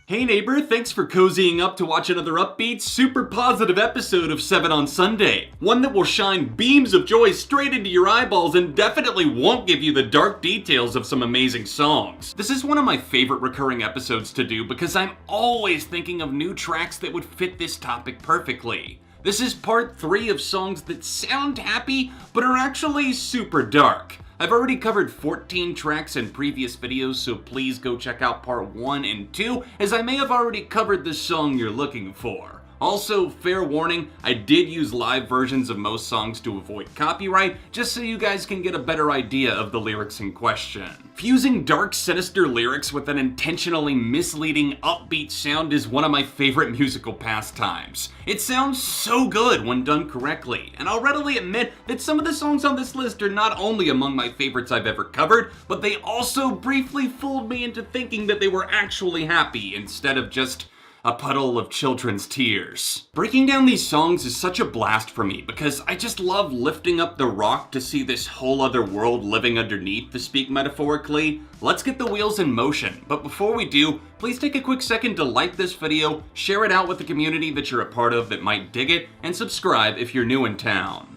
Hey neighbor, thanks for cozying up to watch another upbeat, super positive episode of 7 on Sunday. One that will shine beams of joy straight into your eyeballs and definitely won't give you the dark details of some amazing songs. This is one of my favorite recurring episodes to do because I'm always thinking of new tracks that would fit this topic perfectly. This is part 3 of songs that sound happy, but are actually super dark. I've already covered 14 tracks in previous videos, so please go check out part 1 and 2, as I may have already covered the song you're looking for. Also, fair warning, I did use live versions of most songs to avoid copyright, just so you guys can get a better idea of the lyrics in question. Fusing dark, sinister lyrics with an intentionally misleading, upbeat sound is one of my favorite musical pastimes. It sounds so good when done correctly, and I'll readily admit that some of the songs on this list are not only among my favorites I've ever covered, but they also briefly fooled me into thinking that they were actually happy instead of just a puddle of children's tears. Breaking down these songs is such a blast for me because I just love lifting up the rock to see this whole other world living underneath, to speak metaphorically. Let's get the wheels in motion, but before we do, please take a quick second to like this video, share it out with the community that you're a part of that might dig it, and subscribe if you're new in town.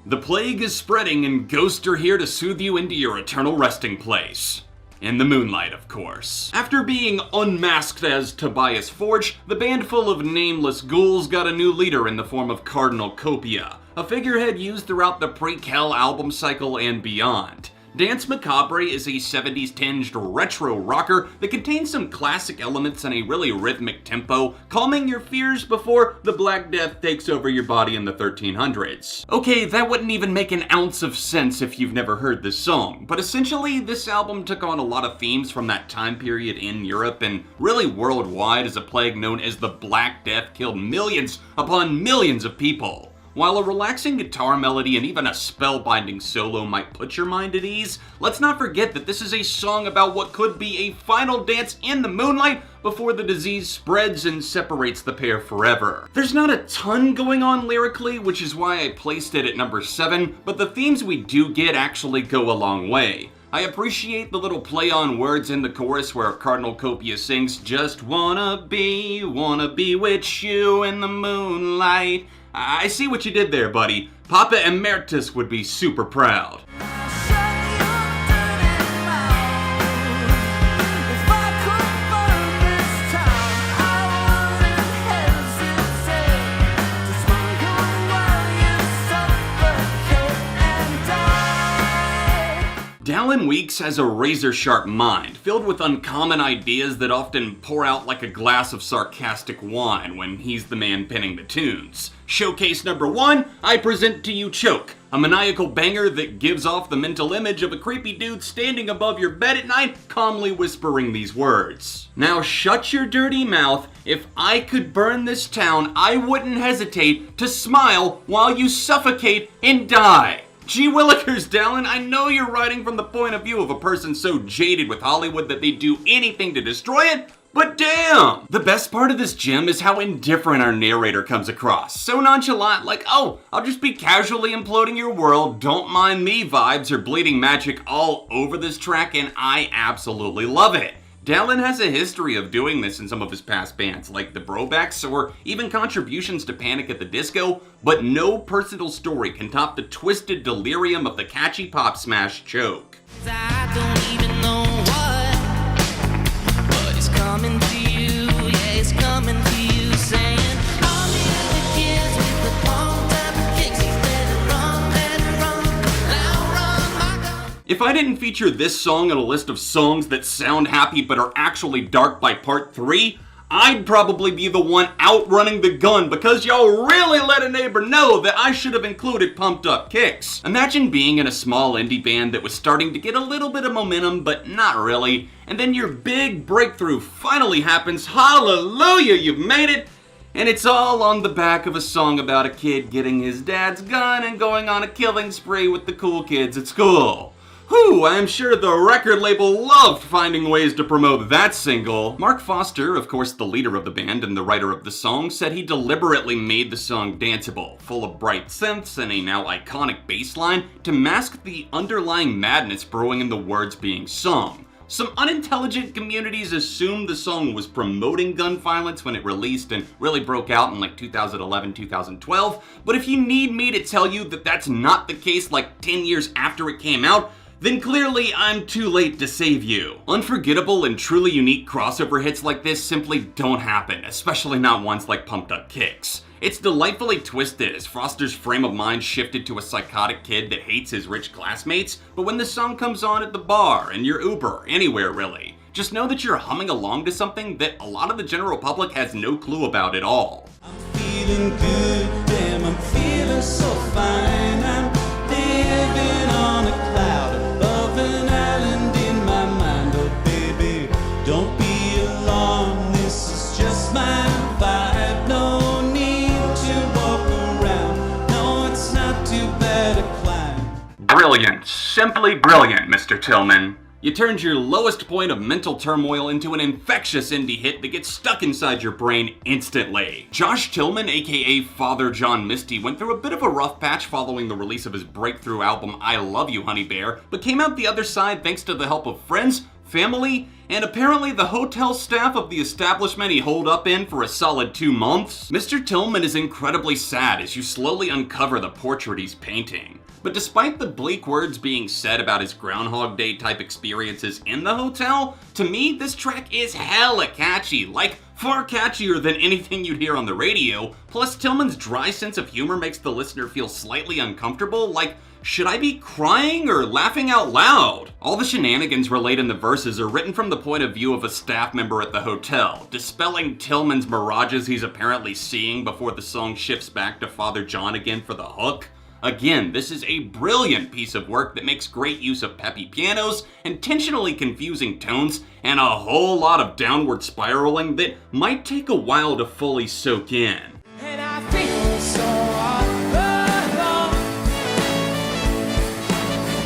The plague is spreading and ghosts are here to soothe you into your eternal resting place. In the moonlight, of course. After being unmasked as Tobias Forge, the band full of nameless ghouls got a new leader in the form of Cardinal Copia, a figurehead used throughout the Pre-Cal album cycle and beyond. Danse Macabre is a 70s tinged retro rocker that contains some classic elements and a really rhythmic tempo, calming your fears before the Black Death takes over your body in the 1300s. Okay, that wouldn't even make an ounce of sense if you've never heard this song, but essentially this album took on a lot of themes from that time period in Europe and really worldwide, as a plague known as the Black Death killed millions upon millions of people. While a relaxing guitar melody and even a spellbinding solo might put your mind at ease, let's not forget that this is a song about what could be a final dance in the moonlight before the disease spreads and separates the pair forever. There's not a ton going on lyrically, which is why I placed it at number 7, but the themes we do get actually go a long way. I appreciate the little play on words in the chorus where Cardinal Copia sings, "Just wanna be with you in the moonlight." I see what you did there, buddy. Papa Emeritus would be super proud. Dallin Weekes has a razor-sharp mind, filled with uncommon ideas that often pour out like a glass of sarcastic wine when he's the man penning the tunes. Showcase number 1, I present to you Choke, a maniacal banger that gives off the mental image of a creepy dude standing above your bed at night, calmly whispering these words. Now shut your dirty mouth. If I could burn this town, I wouldn't hesitate to smile while you suffocate and die. Gee willikers, Dallin, I know you're writing from the point of view of a person so jaded with Hollywood that they'd do anything to destroy it, but damn! The best part of this gem is how indifferent our narrator comes across. So nonchalant, like, oh, I'll just be casually imploding your world, don't mind me vibes or bleeding magic all over this track, and I absolutely love it. Dallin has a history of doing this in some of his past bands, like the Brobacks or even contributions to Panic at the Disco, but no personal story can top the twisted delirium of the catchy pop smash Choke. I don't even know what, but it's coming to you, yeah, it's coming to you, saying, all the other kids with the long time kicks, he's let it run, now run, my God. If I didn't feature this song on a list of songs that sound happy but are actually dark by part 3, I'd probably be the one outrunning the gun because y'all really let a neighbor know that I should have included Pumped Up Kicks. Imagine being in a small indie band that was starting to get a little bit of momentum, but not really, and then your big breakthrough finally happens, hallelujah, you've made it, and it's all on the back of a song about a kid getting his dad's gun and going on a killing spree with the cool kids at school. Whew, I'm sure the record label loved finding ways to promote that single. Mark Foster, of course the leader of the band and the writer of the song, said he deliberately made the song danceable, full of bright synths and a now iconic bass line to mask the underlying madness brewing in the words being sung. Some unintelligent communities assumed the song was promoting gun violence when it released and really broke out in like 2011, 2012, but if you need me to tell you that that's not the case like 10 years after it came out, then clearly I'm too late to save you. Unforgettable and truly unique crossover hits like this simply don't happen, especially not ones like Pumped Up Kicks. It's delightfully twisted as Foster's frame of mind shifted to a psychotic kid that hates his rich classmates, but when the song comes on at the bar, in your Uber, anywhere really, just know that you're humming along to something that a lot of the general public has no clue about at all. I'm feeling good, damn, I'm feeling so fine. I'm living on a cloud above an island in my mind. Oh baby, don't be alarmed, this is just my vibe. No need to walk around, no, it's not too bad a climb. Brilliant, simply brilliant, Mr. Tilman. You turned your lowest point of mental turmoil into an infectious indie hit that gets stuck inside your brain instantly. Josh Tilman, aka Father John Misty, went through a bit of a rough patch following the release of his breakthrough album I Love You Honey Bear, but came out the other side thanks to the help of friends, family, and apparently the hotel staff of the establishment he holed up in for a solid 2 months. Mr. Tilman is incredibly sad as you slowly uncover the portrait he's painting. But despite the bleak words being said about his Groundhog Day type experiences in the hotel, to me this track is hella catchy, like far catchier than anything you'd hear on the radio. Plus Tillman's dry sense of humor makes the listener feel slightly uncomfortable, like should I be crying or laughing out loud? All the shenanigans relayed in the verses are written from the point of view of a staff member at the hotel, dispelling Tillman's mirages he's apparently seeing before the song shifts back to Father John again for the hook. Again, this is a brilliant piece of work that makes great use of peppy pianos, intentionally confusing tones, and a whole lot of downward spiraling that might take a while to fully soak in. And I feel so all alone.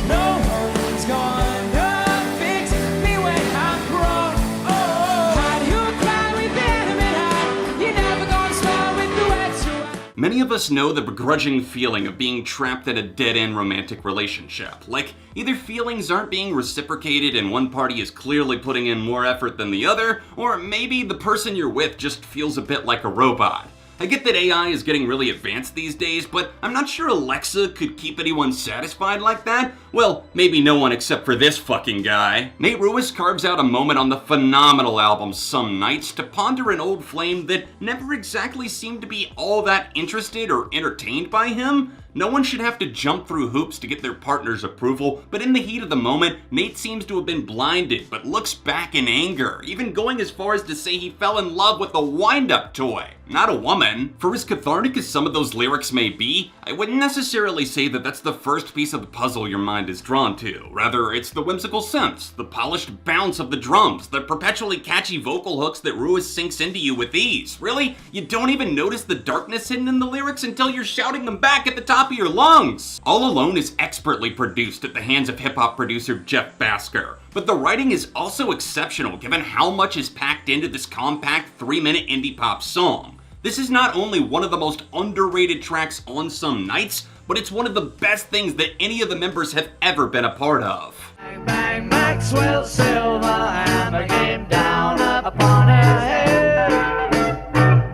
No one's gonna fix me when I'm broke. Oh, how do you cry with intimate eye? You're never gonna start with the wet so Many of us know the begrudging feeling of being trapped in a dead-end romantic relationship. Like, either feelings aren't being reciprocated and one party is clearly putting in more effort than the other, or maybe the person you're with just feels a bit like a robot. I get that AI is getting really advanced these days, but I'm not sure Alexa could keep anyone satisfied like that. Well, maybe no one except for this fucking guy. Nate Ruis carves out a moment on the phenomenal album Some Nights to ponder an old flame that never exactly seemed to be all that interested or entertained by him. No one should have to jump through hoops to get their partner's approval, but in the heat of the moment, Nate seems to have been blinded, but looks back in anger, even going as far as to say he fell in love with a wind-up toy, not a woman. For as cathartic as some of those lyrics may be, I wouldn't necessarily say that that's the first piece of the puzzle your mind is drawn to. Rather, it's the whimsical synths, the polished bounce of the drums, the perpetually catchy vocal hooks that Ruis sinks into you with ease. Really? You don't even notice the darkness hidden in the lyrics until you're shouting them back at the top of your lungs. All Alone is expertly produced at the hands of hip-hop producer Jeff Basker, but the writing is also exceptional given how much is packed into this compact 3-minute indie pop song. This is not only one of the most underrated tracks on Some Nights, but it's one of the best things that any of the members have ever been a part of. Bang, bang, Maxwell Silver hammer came down upon her head.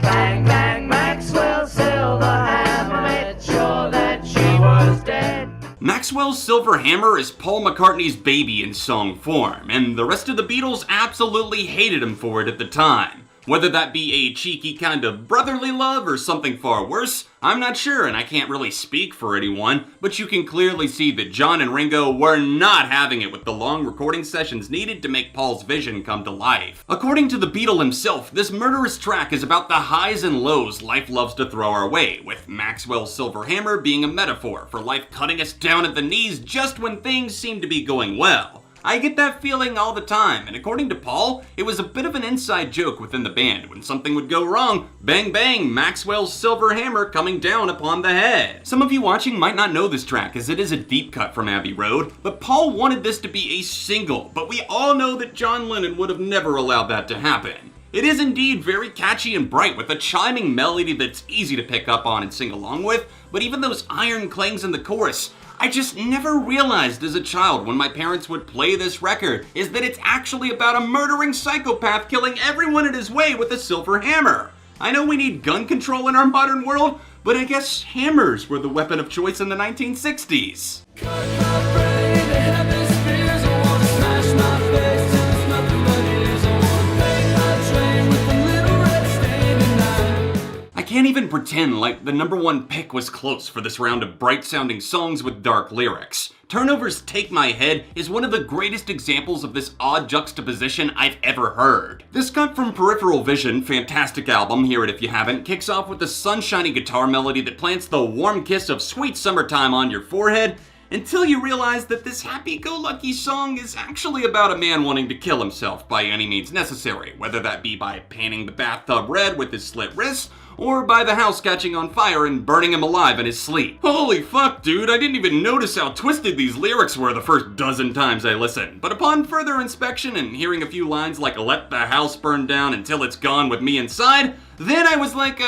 Bang, bang, Maxwell Silver hammer made sure that she was dead. Maxwell's Silver Hammer is Paul McCartney's baby in song form, and the rest of the Beatles absolutely hated him for it at the time. Whether that be a cheeky kind of brotherly love or something far worse, I'm not sure and I can't really speak for anyone, but you can clearly see that John and Ringo were not having it with the long recording sessions needed to make Paul's vision come to life. According to the Beatle himself, this murderous track is about the highs and lows life loves to throw our way, with Maxwell's Silver Hammer being a metaphor for life cutting us down at the knees just when things seem to be going well. I get that feeling all the time, and according to Paul, it was a bit of an inside joke within the band. When something would go wrong, bang bang, Maxwell's silver hammer coming down upon the head. Some of you watching might not know this track, as it is a deep cut from Abbey Road, but Paul wanted this to be a single, but we all know that John Lennon would have never allowed that to happen. It is indeed very catchy and bright, with a chiming melody that's easy to pick up on and sing along with, but even those iron clangs in the chorus, I just never realized as a child when my parents would play this record is that it's actually about a murdering psychopath killing everyone in his way with a silver hammer. I know we need gun control in our modern world, but I guess hammers were the weapon of choice in the 1960s. I can't even pretend like the #1 pick was close for this round of bright-sounding songs with dark lyrics. Turnover's Take My Head is one of the greatest examples of this odd juxtaposition I've ever heard. This cut from Peripheral Vision, fantastic album, hear it if you haven't, kicks off with a sunshiny guitar melody that plants the warm kiss of sweet summertime on your forehead, until you realize that this happy-go-lucky song is actually about a man wanting to kill himself by any means necessary, whether that be by painting the bathtub red with his slit wrists, or by the house catching on fire and burning him alive in his sleep. Holy fuck, dude, I didn't even notice how twisted these lyrics were the first dozen times I listened. But upon further inspection and hearing a few lines like "let the house burn down until it's gone with me inside," then I was like,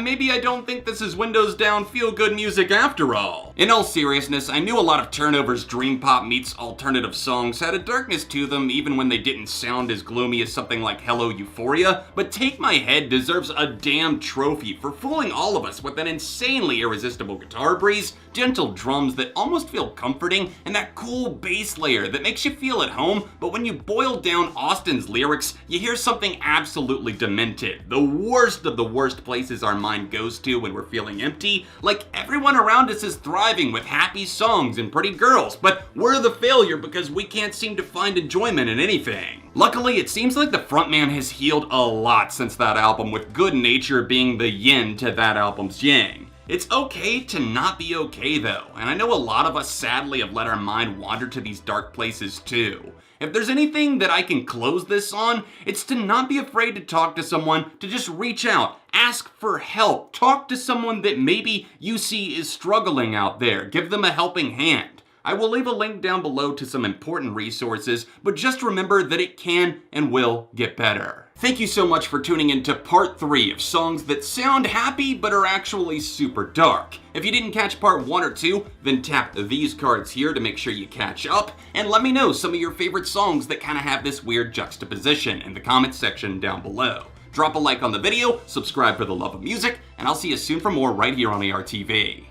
maybe I don't think this is Windows Down feel-good music after all. In all seriousness, I knew a lot of Turnover's dream pop meets alternative songs had a darkness to them even when they didn't sound as gloomy as something like Hello Euphoria, but Take My Head deserves a damn trophy for fooling all of us with an insanely irresistible guitar breeze, gentle drums that almost feel comforting, and that cool bass layer that makes you feel at home, but when you boil down Austin's lyrics, you hear something absolutely demented. The worst of the worst places our mind goes to when we're feeling empty, like everyone around us is thriving with happy songs and pretty girls, but we're the failure because we can't seem to find enjoyment in anything. Luckily, it seems like the frontman has healed a lot since that album, with Good Nature being the yin to that album's yang. It's okay to not be okay though, and I know a lot of us sadly have let our mind wander to these dark places too. If there's anything that I can close this on, it's to not be afraid to talk to someone, to just reach out, ask for help, talk to someone that maybe you see is struggling out there, give them a helping hand. I will leave a link down below to some important resources, but just remember that it can and will get better. Thank you so much for tuning in to part 3 of songs that sound happy but are actually super dark. If you didn't catch part 1 or 2, then tap these cards here to make sure you catch up, and let me know some of your favorite songs that kind of have this weird juxtaposition in the comments section down below. Drop a like on the video, subscribe for the love of music, and I'll see you soon for more right here on ARTV.